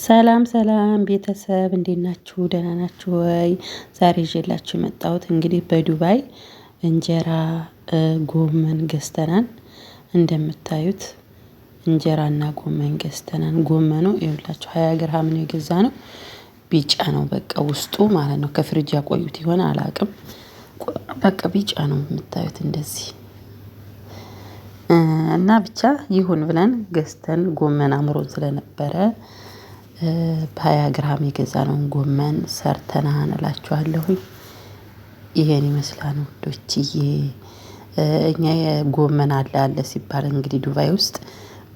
ሰላም ሰላም ቤተሰብ እንዴት ናችሁ? ደህና ናችሁ ወይ? ዛሬ ይዤላችሁ የመጣሁት እንግዲህ በዱባይ እንጀራ ጎመን ገዝተናል። እንደምታዩት እንጀራና ጎመን ገዝተናል። ጎመኑ ይኸውላችሁ 20 ግራም ነው የገዛነው። ቢጫ ነው በቃ ውስጡ ማለት ነው። ከፍሪጅ ያቆዩት ይሆን አላውቅም። በቃ ቢጫ ነው የምታዩት እንደዚህ እና ብቻ ይሁን ብለን ገዝተን ጎመን አምሮን ስለነበረ በ20 ግራም የገዛነውን ጎመን ሰርተናል እላችኋለሁኝ። ይሄን ይመስላል ውዶችዬ። እኛ የጎመን አለ ሲባል እንግዲህ ዱባይ ውስጥ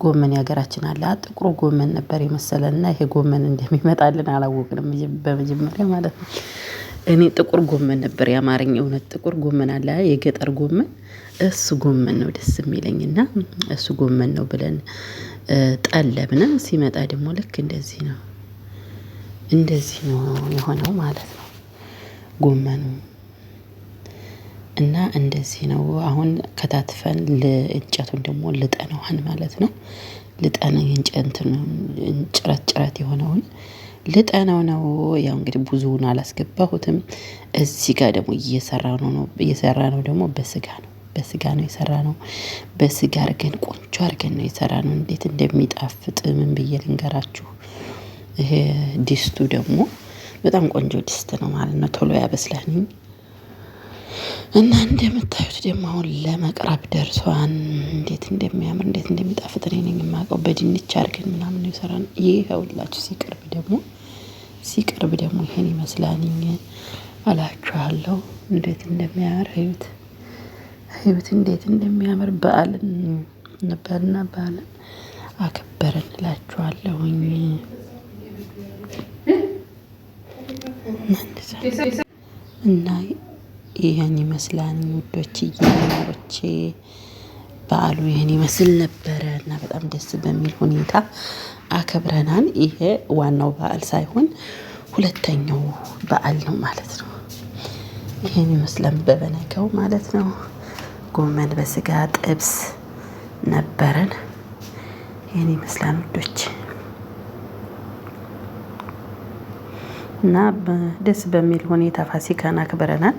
ጎመን የሀገራችን አለ ጥቁሩ ጎመን ነበር የመሰለንና ይሄ ጎመን እንደሚመጣልን አላወቅንም በመጀመሪያ ማለት ነው። እኔ ጥቁር ጎመን ነበር ያማረኝ። እውነት ጥቁር ጎመን አለ የገጠር ጎመን እሱ ጎመን ነው ደስ የሚለኝና እሱ ጎመን ነው ብለን ጠለብን። ሲመጣ ደግሞ ልክ እንደዚህ ነው የሆነው ማለት ነው ጎመኑ እና እንደዚህ ነው። አሁን ከታትፈን እንጨቱን ደግሞ ልጠነዋል ማለት ነው። ልጠን የእንጨቱን ጭረት የሆነውን ልጠነው ነው። ያው እንግዲህ ብዙውን አላስገባሁትም። እዚህ ጋር ደግሞ እየሰራነው ደግሞ በስጋ ነው የሰራነው። በስጋ አድርገን ቆንጆ አድርገን ነው የሰራነው። እንዴት እንደሚጣፍጥ ምን ብዬ ልንገራችሁ። ይሄ ድስቱ ደግሞ በጣም ቆንጆ ድስት ነው ማለት ነው። ቶሎ ያበስላል። እና እንደምታዩት ደግሞ አሁን ለመቅረብ ደርሷን። እንዴት እንደሚያምር እንዴት እንደሚጣፍጥ እኔ ነኝ የማውቀው። በድንች አድርገን ምናምን ነው የሰራነው። ይኸውላችሁ ሲቀርብ ደግሞ ይሄን ይመስላልኝ አላችኋለሁ። እንዴት እንደሚያምር እዩት እንዴት እንደሚያምር። በዓልን ነበርና በዓልን አከበርን እላችኋለሁኝ። እና ይሄን ይመስላል ውዶችዬ ማሮቼ። በዓሉ ይሄን ይመስል ነበረ እና በጣም ደስ በሚል ሁኔታ አከብረናል። ይሄ ዋናው በዓል ሳይሆን ሁለተኛው በዓል ነው ማለት ነው። ይሄን ይመስላል በበነገው ማለት ነው። ጎመን በስጋ ጥብስ ነበረን። ይሄን ይመስላል ውዶች እና ደስ በሚል ሁኔታ ፋሲካን አክብረናል።